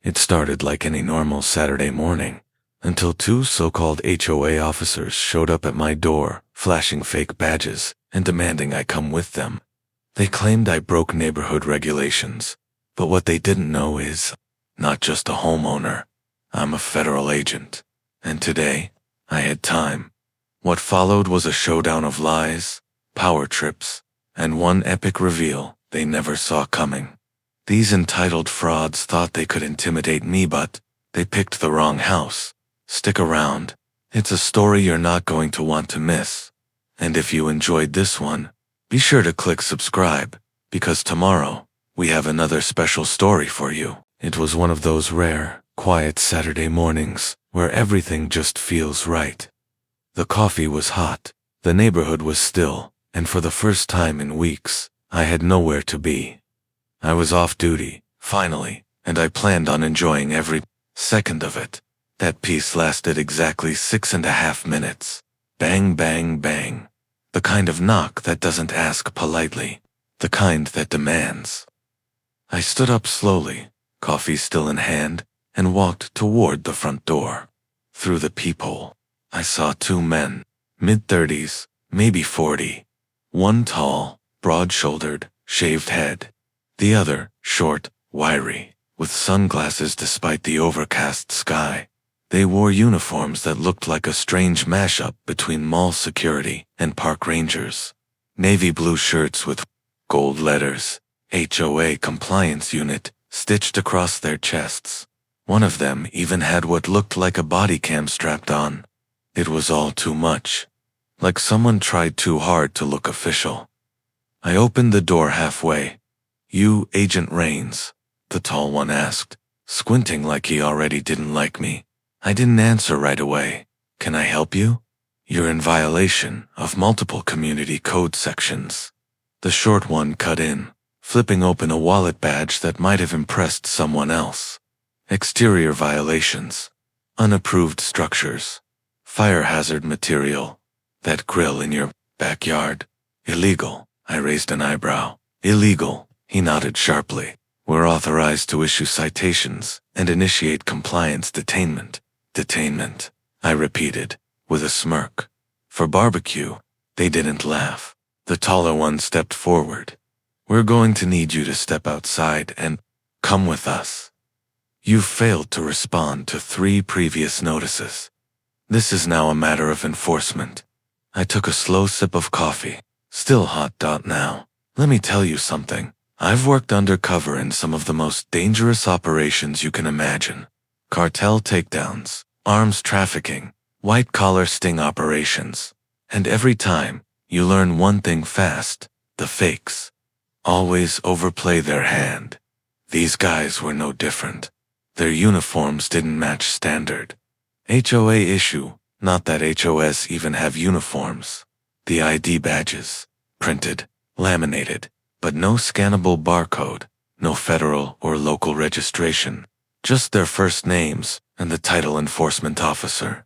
It started like any normal Saturday morning, until two so-called HOA officers showed up at my door, flashing fake badges and demanding I come with them. They claimed I broke neighborhood regulations, but what they didn't know is, not just a homeowner, I'm a federal agent. And today, I had time. What followed was a showdown of lies, power trips, and one epic reveal they never saw coming. These entitled frauds thought they could intimidate me, but they picked the wrong house. Stick around. It's a story you're not going to want to miss. And if you enjoyed this one, be sure to click subscribe, because tomorrow, we have another special story for you. It was one of those rare, quiet Saturday mornings where everything just feels right. The coffee was hot, the neighborhood was still, and for the first time in weeks, I had nowhere to be. I was off duty, finally, and I planned on enjoying every second of it. That piece lasted exactly 6.5 minutes. Bang, bang, bang. The kind of knock that doesn't ask politely, the kind that demands. I stood up slowly, coffee still in hand, and walked toward the front door. Through the peephole, I saw two men, mid-30s, maybe 40. One tall, broad-shouldered, shaved head. The other, short, wiry, with sunglasses despite the overcast sky. They wore uniforms that looked like a strange mashup between mall security and park rangers. Navy blue shirts with gold letters, HOA compliance unit, stitched across their chests. One of them even had what looked like a body cam strapped on. It was all too much. Like someone tried too hard to look official. I opened the door halfway. "You, Agent Rains?" the tall one asked, squinting like he already didn't like me. I didn't answer right away. "Can I help you? You're in violation of multiple community code sections." The short one cut in, flipping open a wallet badge that might have impressed someone else. Exterior violations. Unapproved structures. Fire hazard material. That grill in your backyard. Illegal. I raised an eyebrow. "Illegal," he nodded sharply. "We're authorized to issue citations and initiate compliance detainment." "Detainment," I repeated, with a smirk. For barbecue, they didn't laugh. The taller one stepped forward. "We're going to need you to step outside and come with us. You've failed to respond to 3 previous notices. This is now a matter of enforcement." I took a slow sip of coffee. Still hot. Now. Let me tell you something. I've worked undercover in some of the most dangerous operations you can imagine. Cartel takedowns, arms trafficking, white-collar sting operations. And every time, you learn one thing fast: the fakes always overplay their hand. These guys were no different. Their uniforms didn't match standard. HOA issue, not that HOS even have uniforms. The ID badges, printed, laminated, but no scannable barcode, no federal or local registration, just their first names and the title enforcement officer.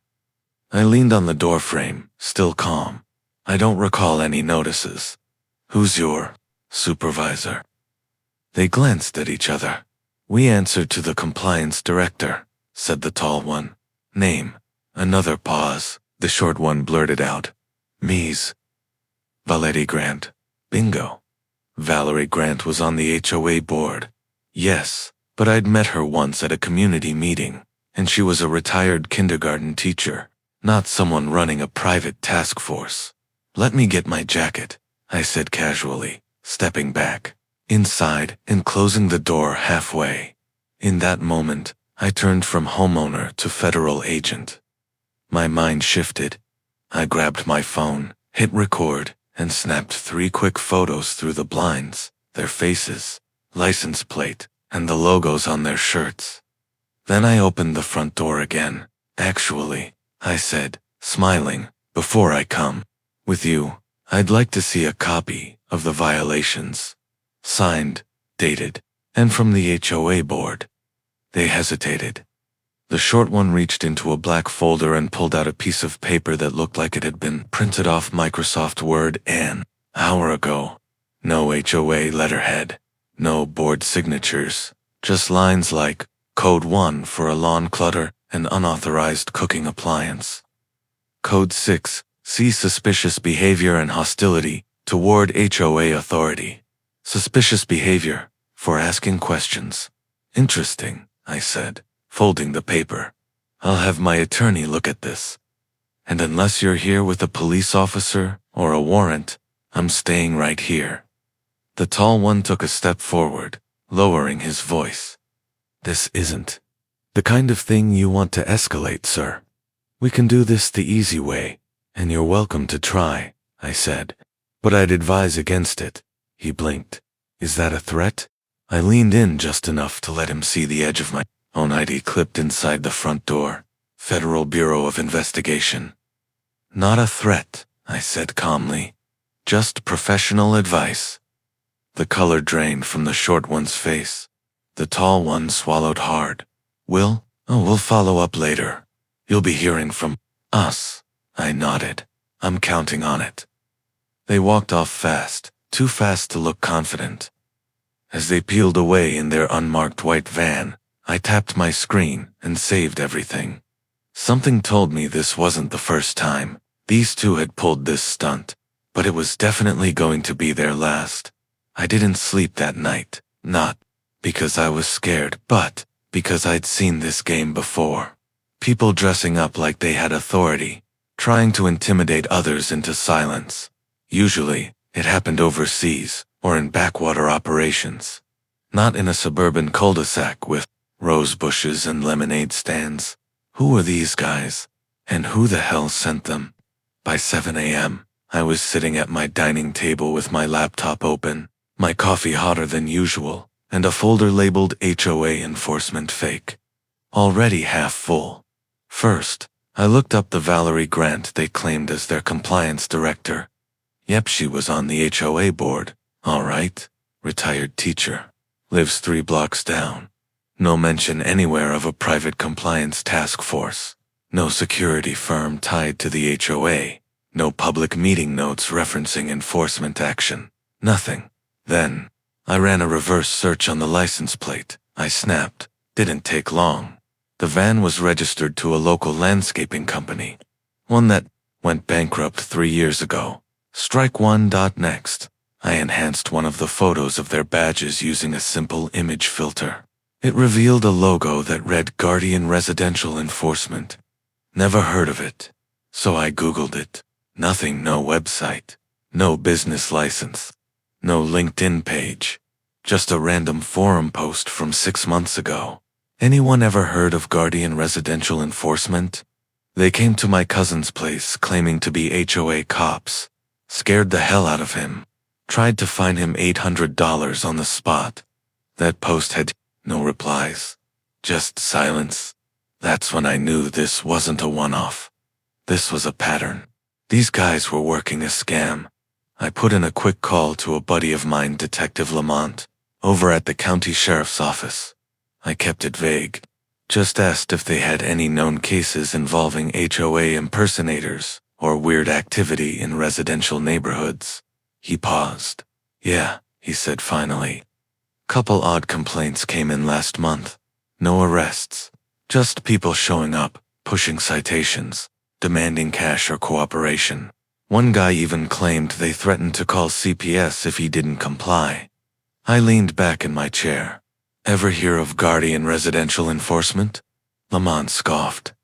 I leaned on the doorframe, still calm. "I don't recall any notices. Who's your supervisor?" They glanced at each other. "We answer to the compliance director," said the tall one. "Name?" Another pause. The short one blurted out, "Ms. Valerie Grant." Bingo. Valerie Grant was on the HOA board. Yes, but I'd met her once at a community meeting, and she was a retired kindergarten teacher, not someone running a private task force. "Let me get my jacket," I said casually, stepping back, inside and closing the door halfway. In that moment, I turned from homeowner to federal agent. My mind shifted. I grabbed my phone, hit record, and snapped 3 quick photos through the blinds, their faces, license plate, and the logos on their shirts. Then I opened the front door again. "Actually," I said, smiling, "before I come with you, I'd like to see a copy of the violations. Signed, dated, and from the HOA board." They hesitated. The short one reached into a black folder and pulled out a piece of paper that looked like it had been printed off Microsoft Word an hour ago. No HOA letterhead, no board signatures, just lines like, Code 1 for a lawn clutter and unauthorized cooking appliance. Code 6, see suspicious behavior and hostility toward HOA authority. Suspicious behavior, for asking questions. Interesting, I said, folding the paper. I'll have my attorney look at this. And unless you're here with a police officer or a warrant, I'm staying right here. The tall one took a step forward, lowering his voice. This isn't the kind of thing you want to escalate, sir. We can do this the easy way, and you're welcome to try, I said. But I'd advise against it. He blinked. Is that a threat? I leaned in just enough to let him see the edge of my own ID clipped inside the front door. Federal Bureau of Investigation. Not a threat, I said calmly. Just professional advice. The color drained from the short one's face. The tall one swallowed hard. We'll follow up later. You'll be hearing from us. I nodded. I'm counting on it. They walked off fast, too fast to look confident. As they peeled away in their unmarked white van, I tapped my screen and saved everything. Something told me this wasn't the first time these two had pulled this stunt, but it was definitely going to be their last. I didn't sleep that night, not because I was scared, but because I'd seen this game before. People dressing up like they had authority, trying to intimidate others into silence. Usually, it happened overseas or in backwater operations. Not in a suburban cul-de-sac with rose bushes and lemonade stands. Who were these guys? And who the hell sent them? By 7 a.m., I was sitting at my dining table with my laptop open, my coffee hotter than usual, and a folder labeled HOA enforcement fake. Already half full. First, I looked up the Valerie Grant they claimed as their compliance director. Yep, she was on the HOA board. All right. Retired teacher. Lives 3 blocks down. No mention anywhere of a private compliance task force. No security firm tied to the HOA. No public meeting notes referencing enforcement action. Nothing. Then, I ran a reverse search on the license plate. I snapped. Didn't take long. The van was registered to a local landscaping company. One that went bankrupt 3 years ago. Strike one. Next, I enhanced one of the photos of their badges using a simple image filter. It revealed a logo that read Guardian Residential Enforcement. Never heard of it. So I Googled it. Nothing, no website. No business license. No LinkedIn page. Just a random forum post from 6 months ago. Anyone ever heard of Guardian Residential Enforcement? They came to my cousin's place claiming to be HOA cops. Scared the hell out of him. Tried to fine him $800 on the spot. That post had no replies. Just silence. That's when I knew this wasn't a one-off. This was a pattern. These guys were working a scam. I put in a quick call to a buddy of mine, Detective Lamont, over at the county sheriff's office. I kept it vague. Just asked if they had any known cases involving HOA impersonators or weird activity in residential neighborhoods. He paused. Yeah, he said finally. Couple odd complaints came in last month. No arrests. Just people showing up, pushing citations, demanding cash or cooperation. One guy even claimed they threatened to call CPS if he didn't comply. I leaned back in my chair. Ever hear of Guardian Residential Enforcement? Lamont scoffed.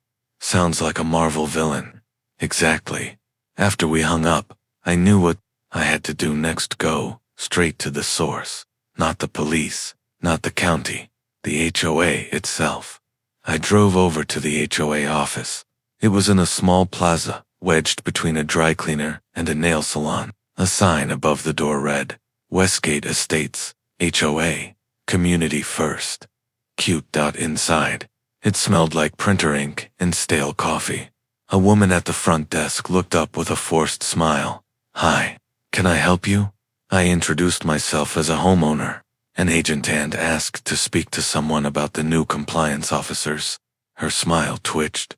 Sounds like a Marvel villain. Exactly. After we hung up, I knew what I had to do next. Go straight to the source. Not the police, not the county, the HOA itself. I drove over to the HOA office. It was in a small plaza, wedged between a dry cleaner and a nail salon. A sign above the door read, Westgate Estates, HOA, Community First. Cute. Inside, it smelled like printer ink and stale coffee. A woman at the front desk looked up with a forced smile. Hi, can I help you? I introduced myself as a homeowner, an agent, and asked to speak to someone about the new compliance officers. Her smile twitched.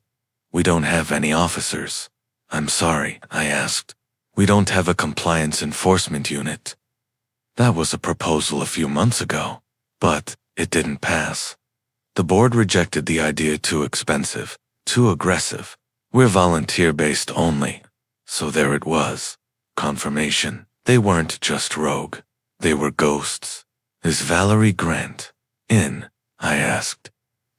We don't have any officers. I'm sorry, I asked. We don't have a compliance enforcement unit. That was a proposal a few months ago, but it didn't pass. The board rejected the idea too expensive, too aggressive. We're volunteer-based only. So there it was. Confirmation. They weren't just rogue. They were ghosts. Is Valerie Grant in? I asked.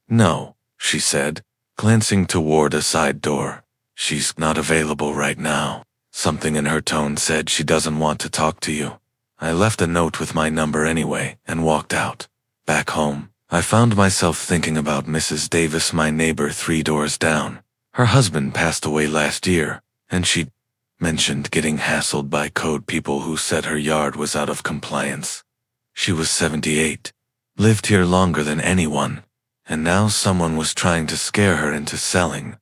No, she said, glancing toward a side door. She's not available right now. Something in her tone said she doesn't want to talk to you. I left a note with my number anyway and walked out. Back home, I found myself thinking about Mrs. Davis, my neighbor 3 doors down. Her husband passed away last year, and she mentioned getting hassled by code people who said her yard was out of compliance. She was 78, lived here longer than anyone, and now someone was trying to scare her into selling.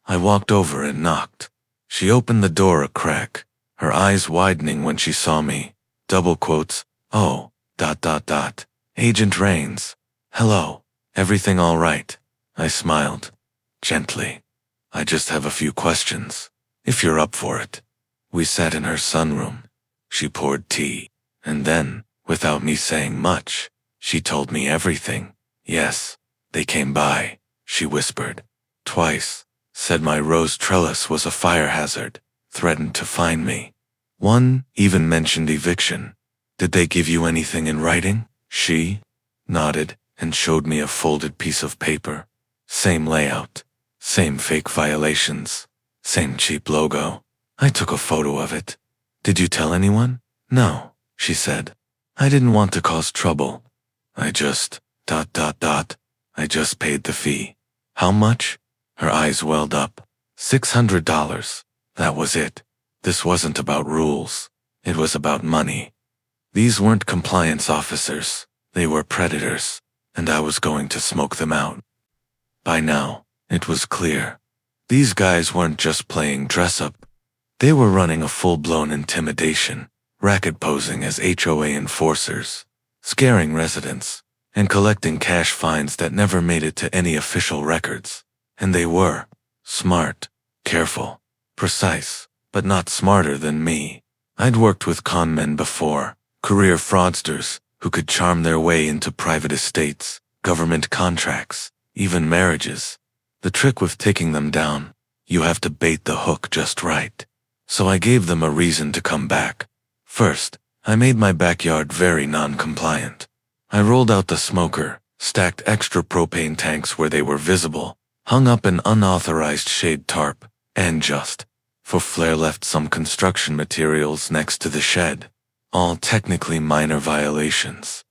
I walked over and knocked. She opened the door a crack, her eyes widening when she saw me. Double quotes, oh, ... Agent Rains. Hello, everything all right? I smiled. Gently. I just have a few questions, if you're up for it. We sat in her sunroom. She poured tea, and then, without me saying much, she told me everything. Yes, they came by, she whispered. Twice, said my rose trellis was a fire hazard, threatened to fine me. One even mentioned eviction. Did they give you anything in writing? She nodded and showed me a folded piece of paper. Same layout, same fake violations, same cheap logo. I took a photo of it. Did you tell anyone? No, she said. I didn't want to cause trouble. I just ... I just paid the fee. How much? Her eyes welled up. $600. That was it. This wasn't about rules. It was about money. These weren't compliance officers. They were predators, and I was going to smoke them out. By now, it was clear. These guys weren't just playing dress-up. They were running a full-blown intimidation, racket posing as HOA enforcers, scaring residents, and collecting cash fines that never made it to any official records. And they were smart, careful, precise, but not smarter than me. I'd worked with con men before, career fraudsters who could charm their way into private estates, government contracts, even marriages. The trick with taking them down, you have to bait the hook just right. So I gave them a reason to come back. First, I made my backyard very non-compliant. I rolled out the smoker, stacked extra propane tanks where they were visible, hung up an unauthorized shade tarp, and just, for flair, left some construction materials next to the shed. All technically minor violations.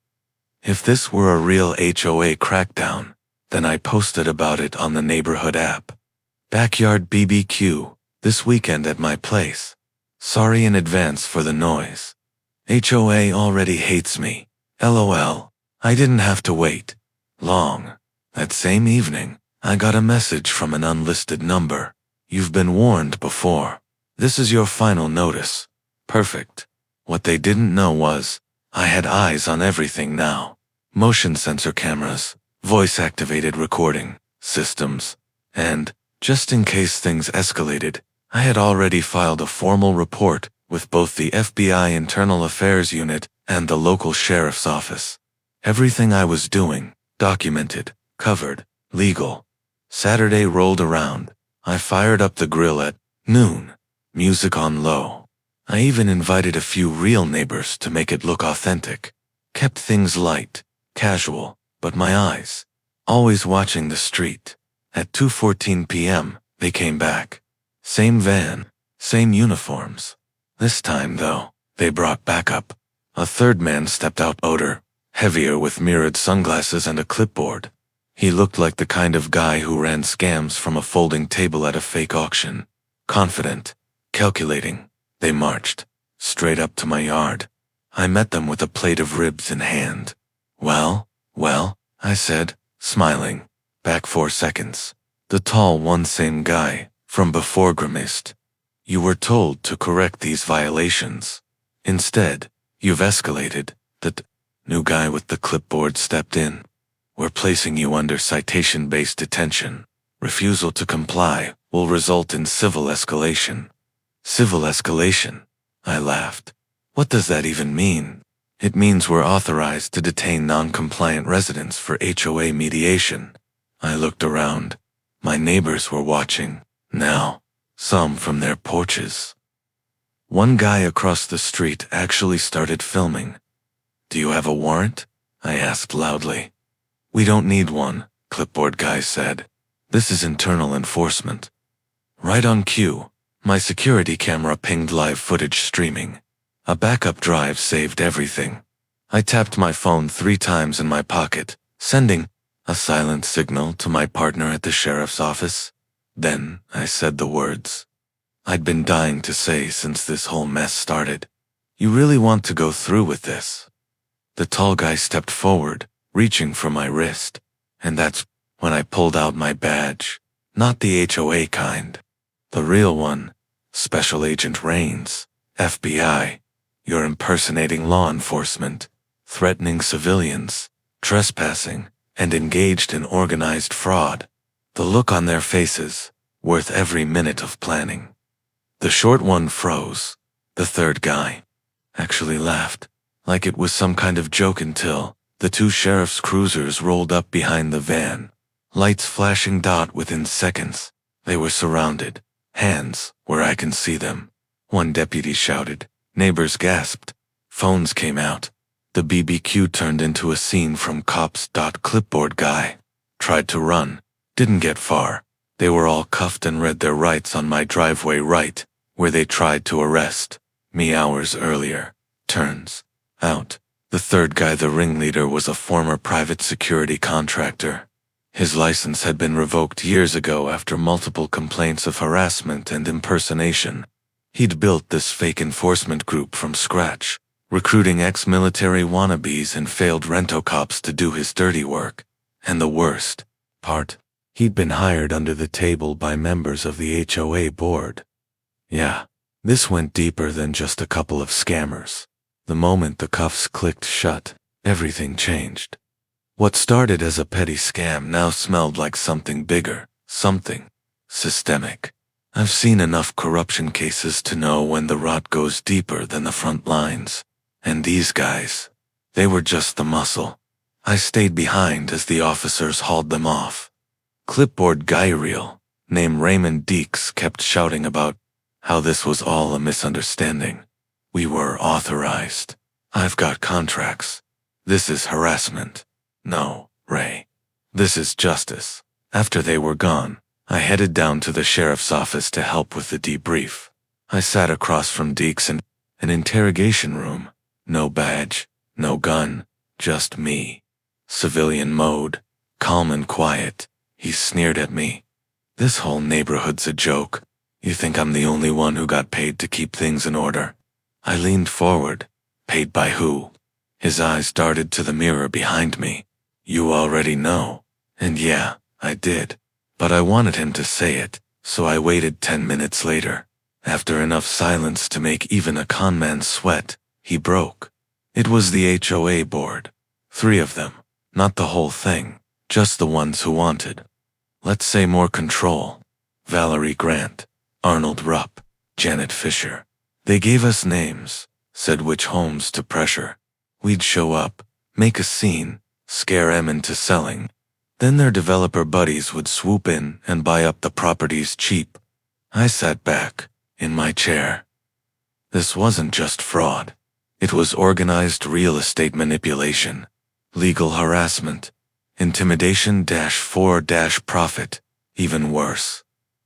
If this were a real HOA crackdown, then I posted about it on the neighborhood app. Backyard BBQ, this weekend at my place. Sorry in advance for the noise. HOA already hates me. LOL. I didn't have to wait long. That same evening, I got a message from an unlisted number. You've been warned before. This is your final notice. Perfect. What they didn't know was, I had eyes on everything now. Motion sensor cameras, voice-activated recording systems, and, just in case things escalated, I had already filed a formal report with both the FBI Internal Affairs Unit and the local sheriff's office. Everything I was doing, documented, covered, legal. Saturday rolled around. I fired up the grill at noon, music on low. I even invited a few real neighbors to make it look authentic. Kept things light, casual, but my eyes, always watching the street. At 2:14 p.m., they came back. Same van, same uniforms. This time, though, they brought backup. A third man stepped out, older, heavier, with mirrored sunglasses and a clipboard. He looked like the kind of guy who ran scams from a folding table at a fake auction. Confident, calculating. They marched, straight up to my yard. I met them with a plate of ribs in hand. Well, I said, smiling. Back 4 seconds. The tall one, same guy, from before, grimaced. You were told to correct these violations. Instead, you've escalated. The new guy with the clipboard stepped in. We're placing you under citation-based detention. Refusal to comply will result in civil escalation. Civil escalation? I laughed. What does that even mean? It means we're authorized to detain non-compliant residents for HOA mediation. I looked around. My neighbors were watching, now, some from their porches. One guy across the street actually started filming. "Do you have a warrant?" I asked loudly. "We don't need one," clipboard guy said. "This is internal enforcement." Right on cue, my security camera pinged live footage streaming. A backup drive saved everything. I tapped my phone 3 times in my pocket, sending a silent signal to my partner at the sheriff's office. Then I said the words I'd been dying to say since this whole mess started. "You really want to go through with this?" The tall guy stepped forward, reaching for my wrist, and that's when I pulled out my badge. Not the HOA kind. The real one. Special Agent Rains, FBI. You're impersonating law enforcement, threatening civilians, trespassing, and engaged in organized fraud. The look on their faces, worth every minute of planning. The short one froze. The third guy actually laughed, like it was some kind of joke until the 2 sheriff's cruisers rolled up behind the van. Lights flashing within seconds. They were surrounded. Hands, where I can see them. One deputy shouted. Neighbors gasped. Phones came out. The BBQ turned into a scene from Cops. Clipboard guy tried to run. Didn't get far. They were all cuffed and read their rights on my driveway right, where they tried to arrest me hours earlier. Turns out, the third guy, the ringleader, was a former private security contractor. His license had been revoked years ago after multiple complaints of harassment and impersonation. He'd built this fake enforcement group from scratch, recruiting ex-military wannabes and failed rent-a-cops to do his dirty work. And the worst part, he'd been hired under the table by members of the HOA board. Yeah, this went deeper than just a couple of scammers. The moment the cuffs clicked shut, everything changed. What started as a petty scam now smelled like something bigger, something systemic. I've seen enough corruption cases to know when the rot goes deeper than the front lines. And these guys, they were just the muscle. I stayed behind as the officers hauled them off. Clipboard guy real, named Raymond Deeks, kept shouting about how this was all a misunderstanding. We were authorized. I've got contracts. This is harassment. No, Ray. This is justice. After they were gone, I headed down to the sheriff's office to help with the debrief. I sat across from Deeks in an interrogation room. No badge, no gun, just me. Civilian mode, calm and quiet. He sneered at me. "This whole neighborhood's a joke. You think I'm the only one who got paid to keep things in order?" I leaned forward. "Paid by who?" His eyes darted to the mirror behind me. "You already know." And yeah, I did. But I wanted him to say it, so I waited 10 minutes later. After enough silence to make even a con man sweat, he broke. It was the HOA board. 3 of them. Not the whole thing, just the ones who wanted, let's say, more control. Valerie Grant, Arnold Rupp, Janet Fisher. They gave us names, said which homes to pressure. We'd show up, make a scene, scare them into selling. Then their developer buddies would swoop in and buy up the properties cheap. I sat back, in my chair. This wasn't just fraud. It was organized real estate manipulation, legal harassment, intimidation-for-profit, even worse.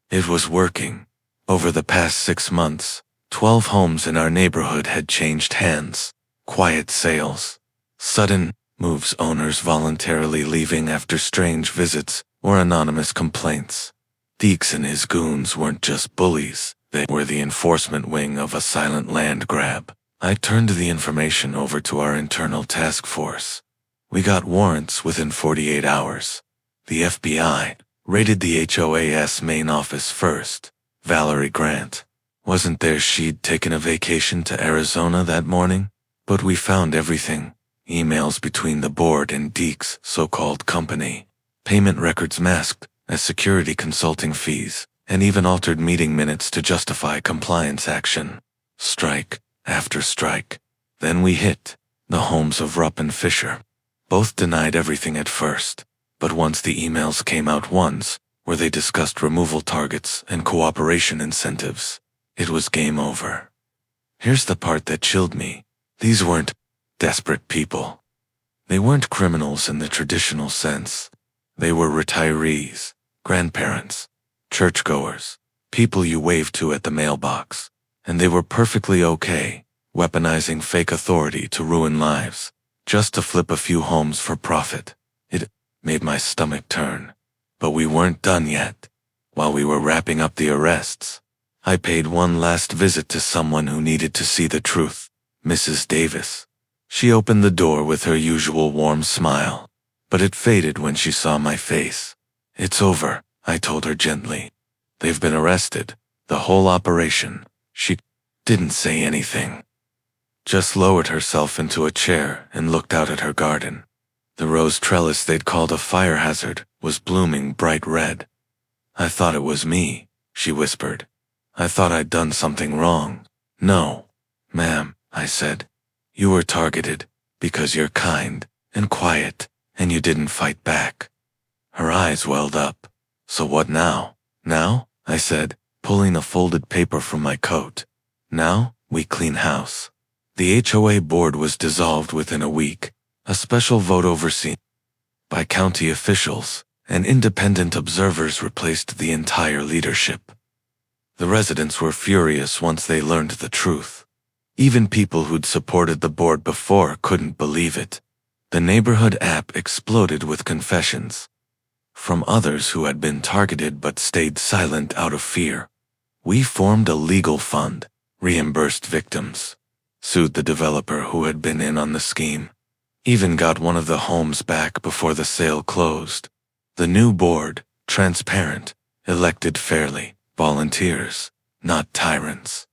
It was working. Over the past 6 months, 12 homes in our neighborhood had changed hands. Quiet sales, sudden moves, owners voluntarily leaving after strange visits or anonymous complaints. Deeks and his goons weren't just bullies, they were the enforcement wing of a silent land grab. I turned the information over to our internal task force. We got warrants within 48 hours. The FBI raided the HOA's main office first. Valerie Grant wasn't there. She'd taken a vacation to Arizona that morning. But we found everything. Emails between the board and Deeks' so-called company. Payment records masked as security consulting fees, and even altered meeting minutes to justify compliance action. Strike after strike. Then we hit. the homes of Rupp and Fisher. Both denied everything at first, but once the emails came out once, where they discussed removal targets and cooperation incentives, it was game over. Here's the part that chilled me. These weren't desperate people. They weren't criminals in the traditional sense. They were retirees, grandparents, churchgoers, people you waved to at the mailbox, and they were perfectly okay, weaponizing fake authority to ruin lives, just to flip a few homes for profit. It made my stomach turn. But we weren't done yet. While we were wrapping up the arrests, I paid one last visit to someone who needed to see the truth, Mrs. Davis. She opened the door with her usual warm smile, but it faded when she saw my face. "It's over," I told her gently. "They've been arrested, the whole operation." She didn't say anything, just lowered herself into a chair and looked out at her garden. The rose trellis they'd called a fire hazard was blooming bright red. "I thought it was me," she whispered. "I thought I'd done something wrong." "No, ma'am," I said. "You were targeted because you're kind and quiet and you didn't fight back." Her eyes welled up. "So what now?" "Now," I said, pulling a folded paper from my coat. "Now, we clean house." The HOA board was dissolved within a week, a special vote overseen by county officials, and independent observers replaced the entire leadership. The residents were furious once they learned the truth. Even people who'd supported the board before couldn't believe it. The neighborhood app exploded with confessions from others who had been targeted but stayed silent out of fear. We formed a legal fund, reimbursed victims, sued the developer who had been in on the scheme, even got one of the homes back before the sale closed. The new board, transparent, elected fairly, volunteers, not tyrants.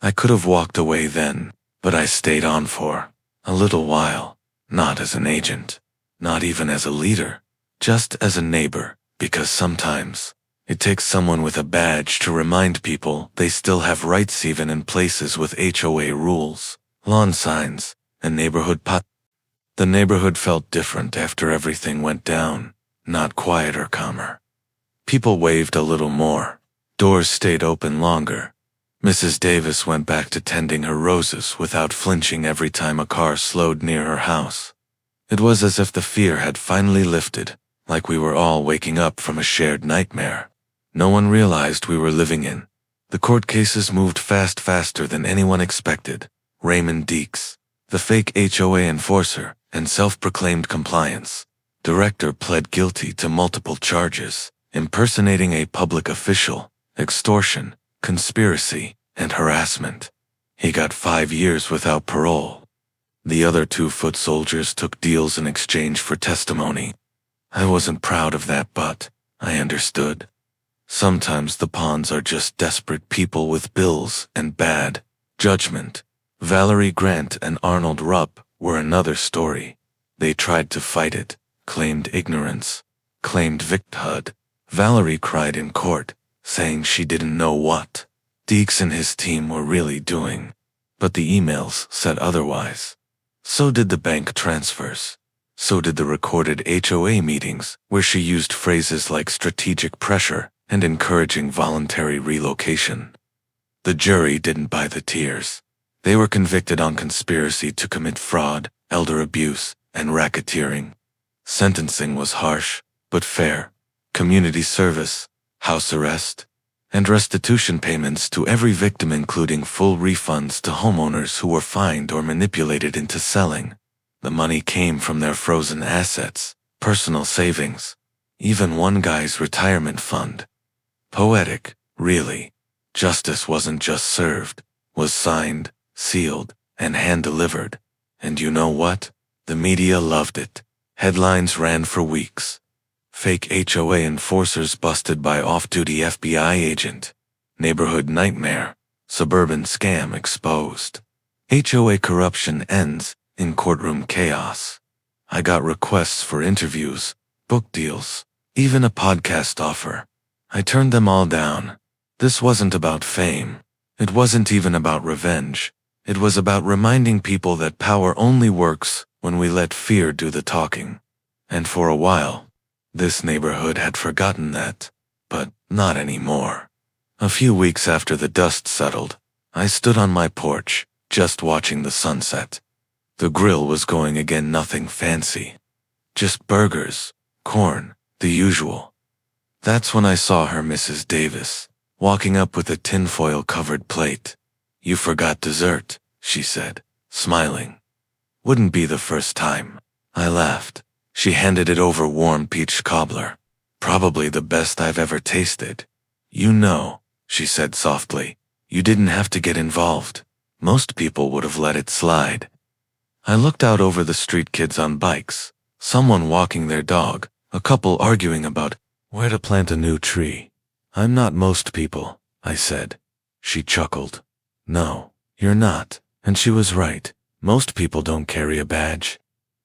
I could have walked away then, but I stayed on for a little while, not as an agent, not even as a leader, just as a neighbor, because sometimes it takes someone with a badge to remind people they still have rights even in places with HOA rules, lawn signs, and neighborhood pot. The neighborhood felt different after everything went down, not quieter, calmer. People waved a little more. Doors stayed open longer. Mrs. Davis went back to tending her roses without flinching every time a car slowed near her house. It was as if the fear had finally lifted, like we were all waking up from a shared nightmare no one realized we were living in. The court cases moved faster than anyone expected. Raymond Deeks, the fake HOA enforcer and self-proclaimed compliance director, pled guilty to multiple charges: impersonating a public official, extortion, conspiracy, and harassment. He got 5 years without parole. The other 2 foot soldiers took deals in exchange for testimony. I wasn't proud of that, but I understood. Sometimes the pawns are just desperate people with bills and bad judgment. Valerie Grant and Arnold Rupp were another story. They tried to fight it, claimed ignorance, claimed victimhood. Valerie cried in court, saying she didn't know what Deeks and his team were really doing. But the emails said otherwise. So did the bank transfers. So did the recorded HOA meetings, where she used phrases like strategic pressure and encouraging voluntary relocation. The jury didn't buy the tears. They were convicted on conspiracy to commit fraud, elder abuse, and racketeering. Sentencing was harsh, but fair. Community service, house arrest, and restitution payments to every victim, including full refunds to homeowners who were fined or manipulated into selling. The money came from their frozen assets, personal savings, even one guy's retirement fund. Poetic, really. Justice wasn't just served, was signed, sealed, and hand-delivered. And you know what? The media loved it. Headlines ran for weeks. Fake HOA enforcers busted by off-duty FBI agent. Neighborhood nightmare. Suburban scam exposed. HOA corruption ends in courtroom chaos. I got requests for interviews, book deals, even a podcast offer. I turned them all down. This wasn't about fame. It wasn't even about revenge. It was about reminding people that power only works when we let fear do the talking. And for a while, this neighborhood had forgotten that, but not anymore. A few weeks after the dust settled, I stood on my porch, just watching the sunset. The grill was going again, nothing fancy. Just burgers, corn, the usual. That's when I saw her, Mrs. Davis, walking up with a tinfoil-covered plate. "You forgot dessert," she said, smiling. "Wouldn't be the first time." I laughed. She handed it over, warm peach cobbler. "Probably the best I've ever tasted." "You know," she said softly, "you didn't have to get involved. Most people would have let it slide." I looked out over the street, kids on bikes, someone walking their dog, a couple arguing about where to plant a new tree. "I'm not most people," I said. She chuckled. "No, you're not." And she was right. Most people don't carry a badge.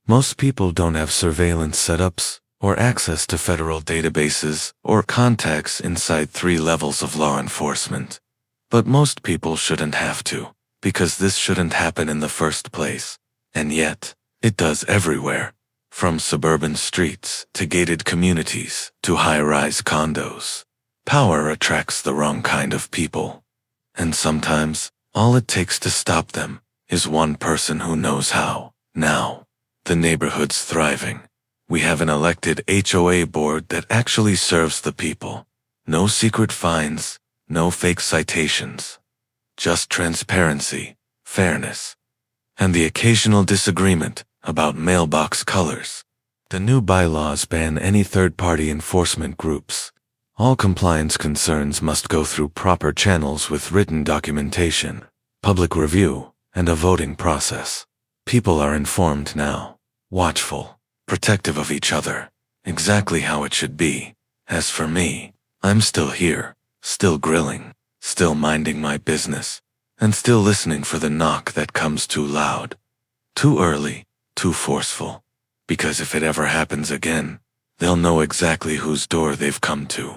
Most people don't have surveillance setups, or access to federal databases, or contacts inside 3 levels of law enforcement. But most people shouldn't have to, because this shouldn't happen in the first place. And yet, it does everywhere. From suburban streets, to gated communities, to high-rise condos. Power attracts the wrong kind of people. And sometimes, all it takes to stop them is one person who knows how. Now, the neighborhood's thriving. We have an elected HOA board that actually serves the people. No secret fines, no fake citations. Just transparency, fairness, and the occasional disagreement about mailbox colors. The new bylaws ban any third-party enforcement groups. All compliance concerns must go through proper channels with written documentation, public review, and a voting process. People are informed now, watchful, protective of each other, exactly how it should be. As for me, I'm still here, still grilling, still minding my business, and still listening for the knock that comes too loud, too early, too forceful. Because if it ever happens again, they'll know exactly whose door they've come to.